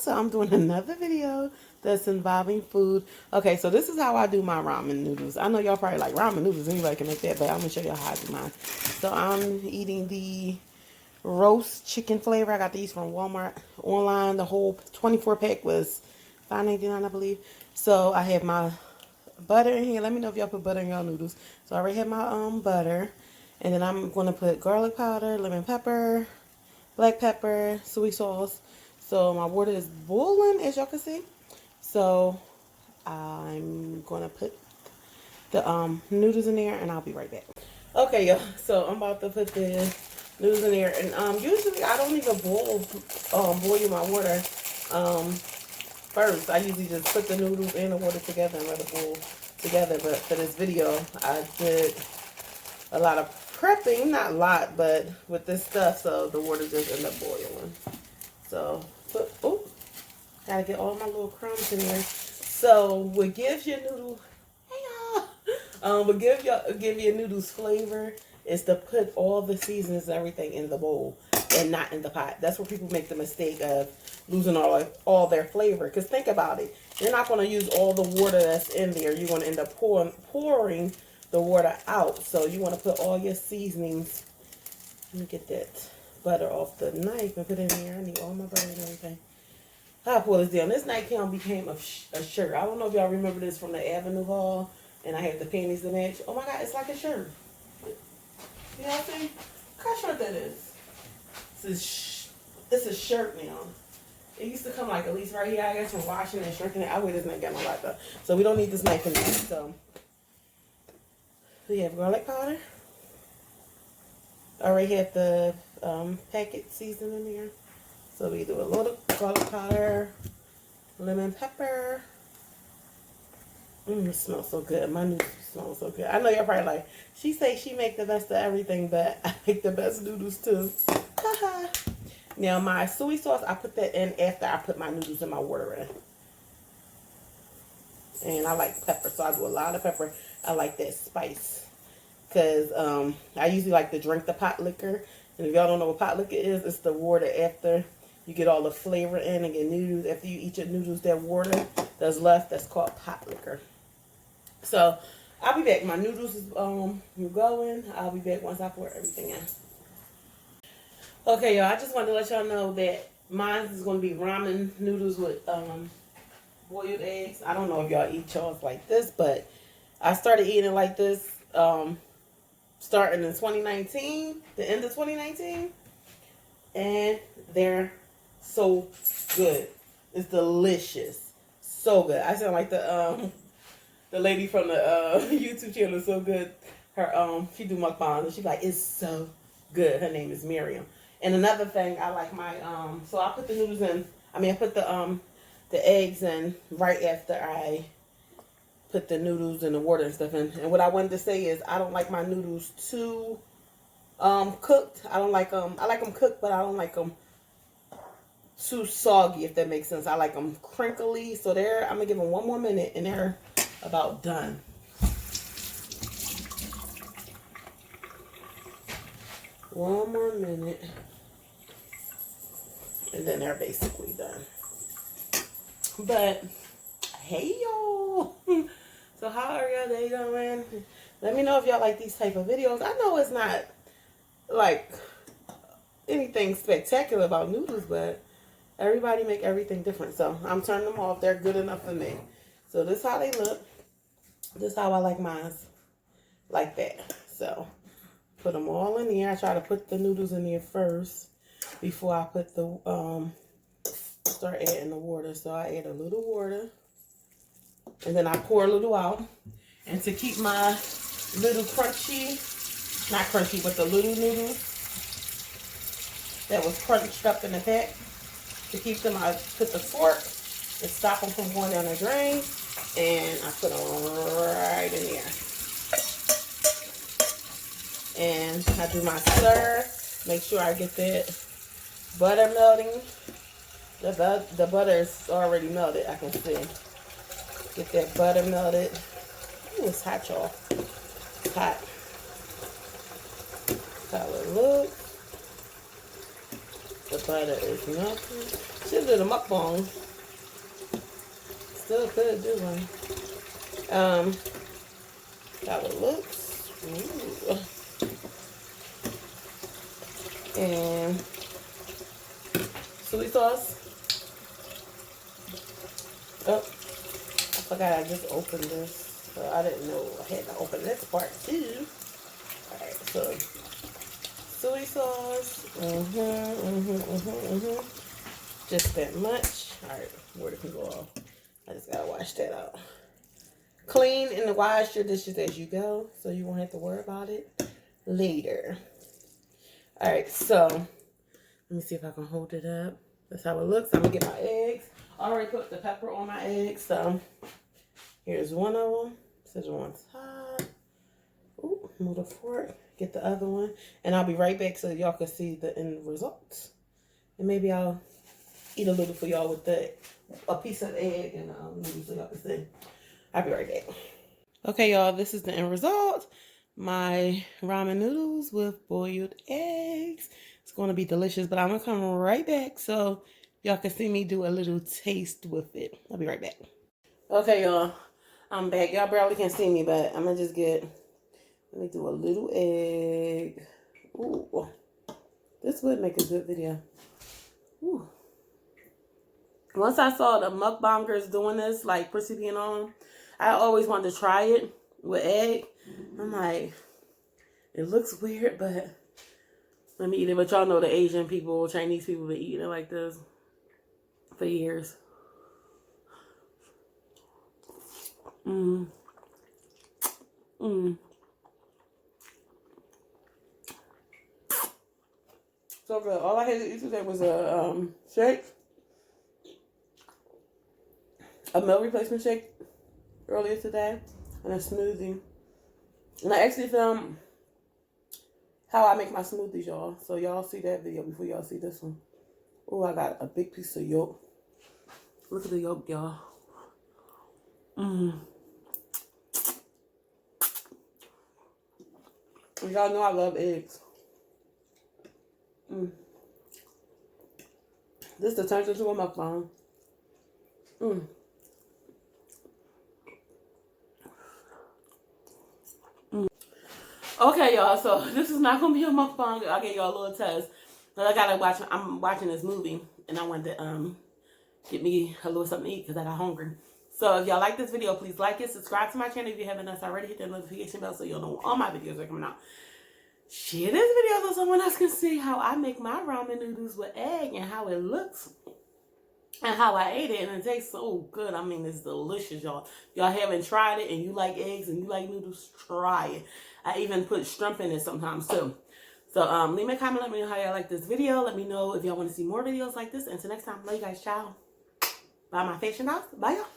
So I'm doing another video that's involving food. Okay, so this is how I do my ramen noodles. I know y'all probably like ramen noodles, anybody can make that, but I'm gonna show y'all how I do mine. So I'm eating the roast chicken flavor. I got these from Walmart online. The whole 24 pack was $5.99, I believe. So I have my butter in here. Let me know if y'all put butter in y'all noodles. So I already have my butter, and then I'm gonna put garlic powder, lemon pepper, black pepper, soy sauce. So my water is boiling, as y'all can see. So I'm gonna put the noodles in there, and I'll be right back. Okay, y'all. So I'm about to put the noodles in there, and usually I don't even boil my water first. I usually just put the noodles and the water together and let it boil together. But for this video, I did a lot of prepping, not a lot, but with this stuff, so the water just ended up boiling. So, gotta get all my little crumbs in there. So, what gives your noodle, what give your noodles flavor is to put all the seasons and everything in the bowl and not in the pot. That's where people make the mistake of losing all their flavor. Because think about it, you're not going to use all the water that's in there. You're going to end up pouring the water out. So you want to put all your seasonings. Let me get that butter off the knife and put it in there. I need all my butter and everything. I'll pull this down. This nightgown became a shirt. I don't know if y'all remember this from the Avenue haul. And I have the panties to match. Oh my God, it's like a shirt. You know what I'm saying? Look how short that is. It's a shirt now. It used to come like at least right here, I guess, from washing and shrinking it. I wear this nightgown a lot though. So we don't need this knife in there. So we have garlic powder. I already have the packet seasoning in there. So we do a little garlic powder, lemon pepper. It smells so good. My noodles smell so good. I know y'all probably like, she say she make the best of everything, but I make the best noodles too. Haha. Now my soy sauce, I put that in after I put my noodles and my water in. And I like pepper, so I do a lot of pepper. I like that spice. Because I usually like to drink the pot liquor. And if y'all don't know what pot liquor is, it's the water after you get all the flavor in and your noodles. After you eat your noodles, that water that's left, that's called pot liquor. So I'll be back. My noodles is going. I'll be back once I pour everything in. Okay, y'all. I just wanted to let y'all know that mine is going to be ramen noodles with boiled eggs. I don't know if y'all eat y'all's like this, but I started eating it like this starting in 2019, the end of 2019, and they're so good. It's delicious, so good. I sound like the lady from the YouTube channel is so good. Her she do mukbang and she like, it's so good. Her name is Miriam. And another thing, I like my so I put the noodles in. I put the eggs in right after I put the noodles and the water and stuff in. And what I wanted to say is I don't like my noodles too cooked. I don't like I like them cooked, but I don't like them too soggy, if that makes sense. I like them crinkly. So I'm gonna give them one more minute and they're about done. One more minute and then they're basically done. But hey y'all, so how are y'all day going? Let me know if y'all like these type of videos. I know it's not like anything spectacular about noodles, but everybody make everything different. So I'm turning them off. They're good enough for me. So this is how they look. This is how I like mine, like that. So put them all in here. I try to put the noodles in there first before I put the start adding the water. So I add a little water and then I pour a little out. And to keep my little crunchy, not crunchy, but the little noodles that was crunched up in the pack, to keep them, I put the fork to stop them from going down the drain, and I put them right in there. And I do my stir, make sure I get that butter melting. The butter is already melted, I can see. Get that butter melted. Ooh, it's hot, y'all. It's hot. That's how it looks. The butter is melting. Should do the mukbang. Still could do one. How it looks. Ooh. And soy sauce. Oh, I forgot I just opened this. So I didn't know I had to open this part too. Alright, so soy sauce. Just that much. Alright, where did it go off? I just gotta wash that out. Clean and wash your dishes as you go, so you won't have to worry about it later. Alright, so let me see if I can hold it up. That's how it looks. I'm gonna get my eggs. I already put the pepper on my eggs, so here's one of them. This is one side. Ooh, move the fork. Get the other one, and I'll be right back so y'all can see the end results. And maybe I'll eat a little for y'all with a piece of egg and noodles so y'all can see. I'll be right back. Okay, y'all, this is the end result. My ramen noodles with boiled eggs. It's going to be delicious, but I'm going to come right back so y'all can see me do a little taste with it. I'll be right back. Okay, y'all, I'm back. Y'all barely can see me, but I'm going to just let me do a little egg. Ooh, this would make a good video. Ooh. Once I saw the mukbangers doing this, like Prissy being on, I always wanted to try it with egg. I'm like, it looks weird, but let me eat it. But y'all know the Asian people, Chinese people been eating it like this for years. So good. All I had to eat today was a shake. A meal replacement shake earlier today. And a smoothie. And I actually filmed how I make my smoothies, y'all. So y'all see that video before y'all see this one. Oh, I got a big piece of yolk. Look at the yolk, y'all. Y'all know I love eggs. This turns into a mukbang. Okay, y'all. So this is not gonna be a mukbang. I'll give y'all a little test. But I gotta watch. I'm watching this movie, and I wanted to get me a little something to eat because I got hungry. So if y'all like this video, please like it. Subscribe to my channel if you haven't already. Hit that notification bell so you'll know all my videos are coming out. Share this video so someone else can see how I make my ramen noodles with egg and how it looks and how I ate it, and it tastes so good. I mean, it's delicious, y'all. If y'all haven't tried it and you like eggs and you like noodles, try it. I even put shrimp in it sometimes too. So leave me a comment. Let me know how y'all like this video. Let me know if y'all want to see more videos like this. Until next time, love you guys. Ciao. Bye, my fashion house. Bye, y'all.